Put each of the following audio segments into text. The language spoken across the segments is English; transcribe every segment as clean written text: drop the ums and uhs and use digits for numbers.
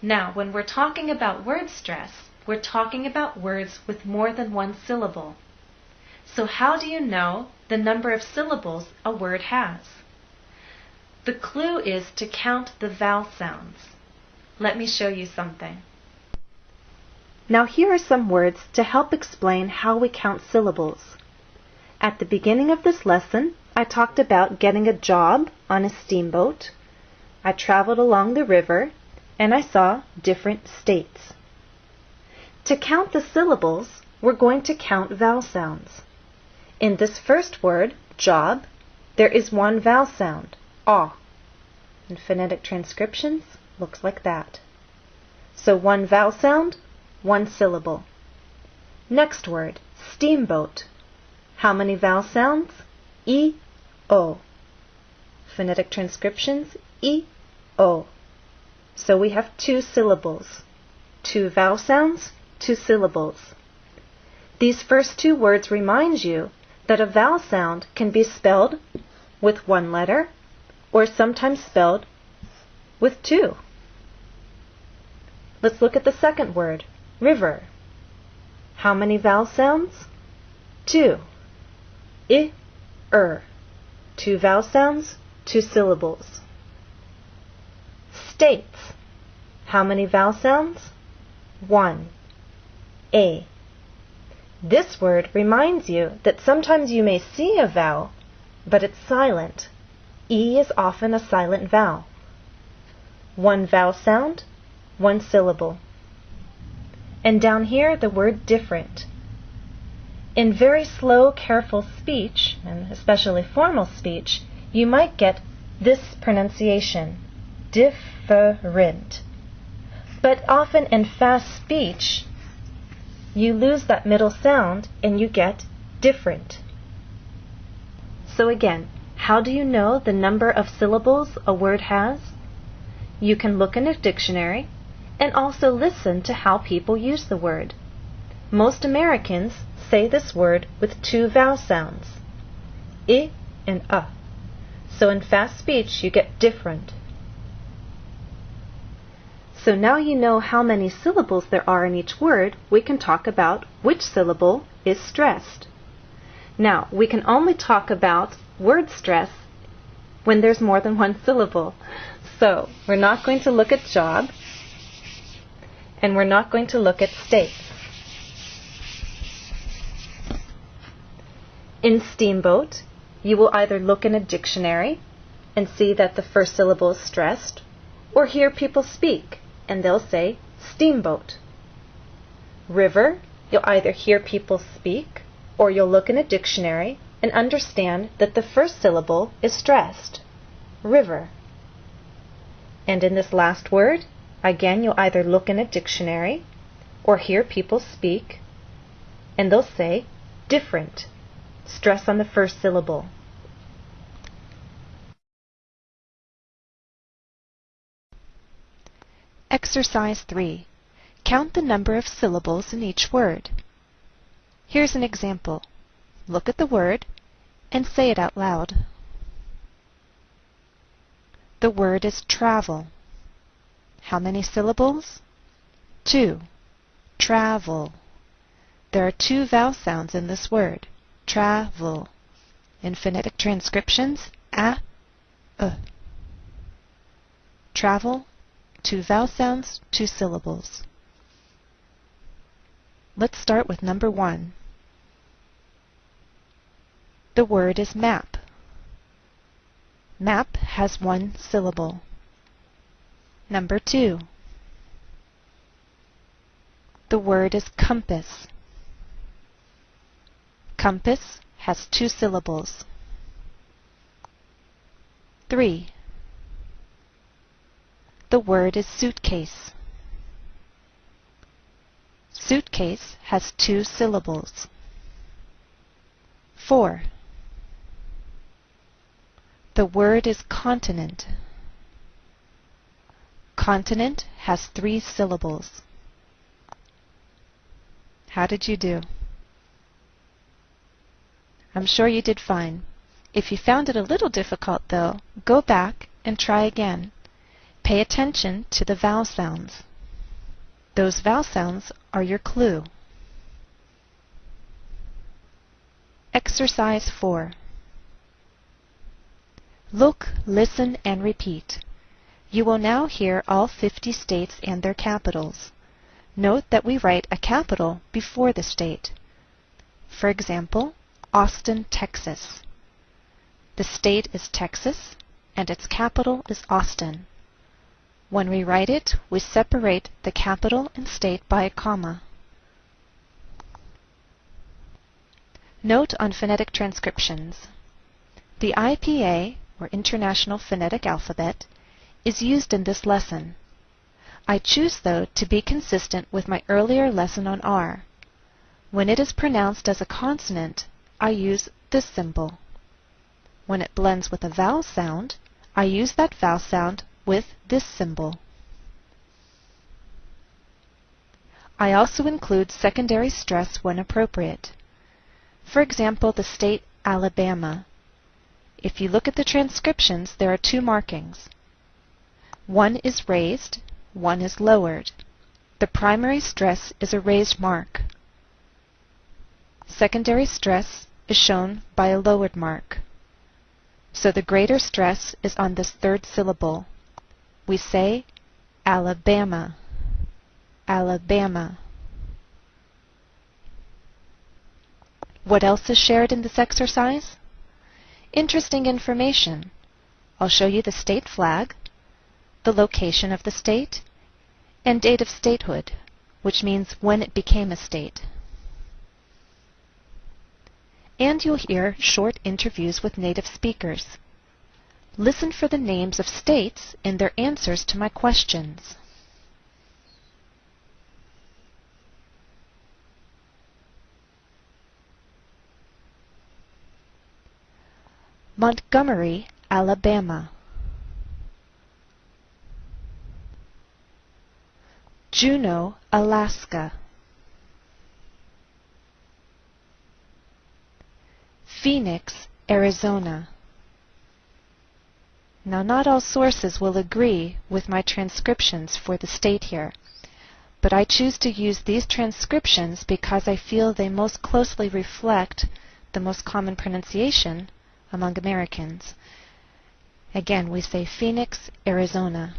Now, when we're talking about word stress, we're talking about words with more than one syllable. So how do you know the number of syllables a word has? The clue is to count the vowel sounds. Let me show you something. Now here are some words to help explain how we count syllables. At the beginning of this lesson, I talked about getting a job on a steamboat. I traveled along the river, and I saw different states. To count the syllables, we're going to count vowel sounds. In this first word, job, there is one vowel sound, ah. In phonetic transcriptions, looks like that. So one vowel sound, one syllable. Next word, steamboat. How many vowel sounds? E, O. Phonetic transcriptions, E, O. So we have two syllables. Two vowel sounds, two syllables. These first two words remind you that a vowel sound can be spelled with one letter or sometimes spelled with two. Let's look at the second word, river. How many vowel sounds? Two. I, Two vowel sounds, two syllables. States. How many vowel sounds? One. A. This word reminds you that sometimes you may see a vowel, but it's silent. E is often a silent vowel. One vowel sound, one syllable. And down here, the word different. In very slow, careful speech, and especially formal speech, you might get this pronunciation, different. But often in fast speech, you lose that middle sound and you get different. So again, how do you know the number of syllables a word has? You can look in a dictionary and also listen to how people use the word. Most Americans say this word with two vowel sounds, I and A. So in fast speech, you get different. So now you know how many syllables there are in each word, we can talk about which syllable is stressed. Now, we can only talk about word stress when there's more than one syllable. So, we're not going to look at job, and we're not going to look at states. In steamboat, you will either look in a dictionary and see that the first syllable is stressed, or hear people speak, and they'll say steamboat. River, you'll either hear people speak, or you'll look in a dictionary and understand that the first syllable is stressed, river. And in this last word, again, you'll either look in a dictionary or hear people speak, and they'll say different, stress on the first syllable. Exercise 3. Count the number of syllables in each word. Here's an example. Look at the word and say it out loud. The word is travel. How many syllables? 2. Travel. There are two vowel sounds in this word. Travel. In phonetic transcriptions, a, Travel. Two vowel sounds, two syllables. Let's start with number 1. The word is map. Map has one syllable. Number 2. The word is compass. Compass has two syllables. 3. The word is suitcase. Suitcase has two syllables. 4. The word is continent. Continent has 3 syllables. How did you do? I'm sure you did fine. If you found it a little difficult, though, go back and try again. Pay attention to the vowel sounds. Those vowel sounds are your clue. Exercise 4. Look, listen, and repeat. You will now hear all 50 states and their capitals. Note that we write a capital before the state. For example, Austin, Texas. The state is Texas, and its capital is Austin. When we write it, we separate the capital and state by a comma. Note on phonetic transcriptions. The IPA, or International Phonetic Alphabet, is used in this lesson. I choose, though, to be consistent with my earlier lesson on R. When it is pronounced as a consonant, I use this symbol. When it blends with a vowel sound, I use that vowel sound with this symbol. I also include secondary stress when appropriate. For example, the state Alabama. If you look at the transcriptions, there are two markings. One is raised, one is lowered. The primary stress is a raised mark. Secondary stress is shown by a lowered mark. So the greater stress is on this third syllable. We say Alabama, Alabama. What else is shared in this exercise? Interesting information. I'll show you the state flag, the location of the state, and date of statehood, which means when it became a state. And you'll hear short interviews with native speakers. Listen for the names of states and their answers to my questions. Montgomery, Alabama. Juneau, Alaska. Phoenix, Arizona. Now, not all sources will agree with my transcriptions for the state here, but I choose to use these transcriptions because I feel they most closely reflect the most common pronunciation among Americans. Again, we say Phoenix, Arizona.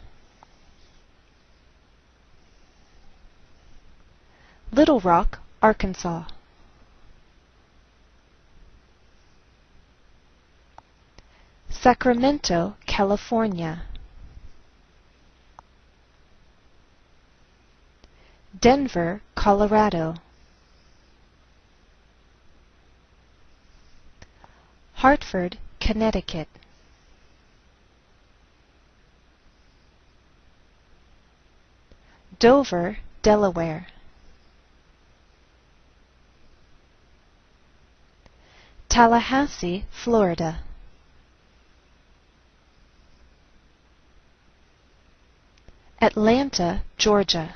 Little Rock, Arkansas. Sacramento, California. Denver, Colorado. Hartford, Connecticut. Dover, Delaware. Tallahassee, Florida. Atlanta, Georgia.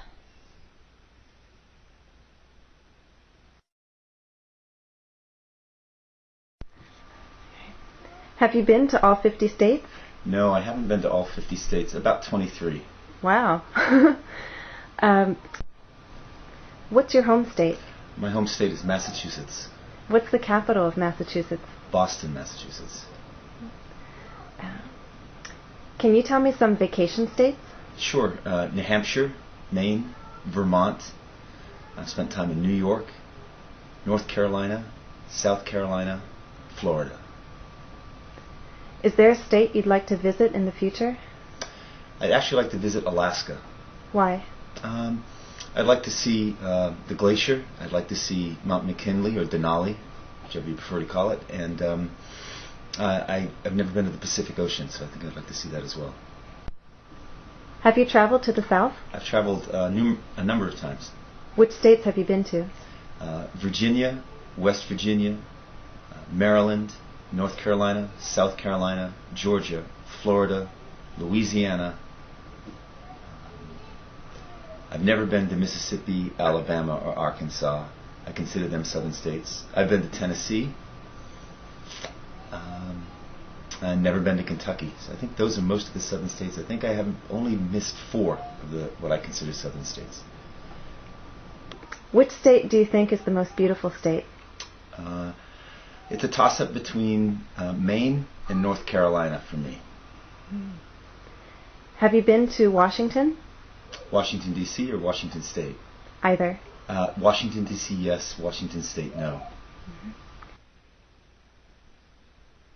Have you been to all 50 states? No, I haven't been to all 50 states, about 23. Wow. What's your home state? My home state is Massachusetts. What's the capital of Massachusetts? Boston, Massachusetts. Can you tell me some vacation states? Sure. New Hampshire, Maine, Vermont. I've spent time in New York, North Carolina, South Carolina, Florida. Is there a state you'd like to visit in the future? I'd actually like to visit Alaska. Why? I'd like to see the glacier. I'd like to see Mount McKinley or Denali, whichever you prefer to call it. And I've never been to the Pacific Ocean, so I think I'd like to see that as well. Have you traveled to the South? I've traveled a number of times. Which states have you been to? Virginia, West Virginia, Maryland, North Carolina, South Carolina, Georgia, Florida, Louisiana. I've never been to Mississippi, Alabama, or Arkansas. I consider them southern states. I've been to Tennessee. I've never been to Kentucky. So I think those are most of the southern states. I think I have only missed 4 of what I consider southern states. Which state do you think is the most beautiful state? It's a toss-up between Maine and North Carolina for me. Have you been to Washington? Washington, D.C. or Washington State? Either. Washington, D.C., yes. Washington State, no. Mm-hmm.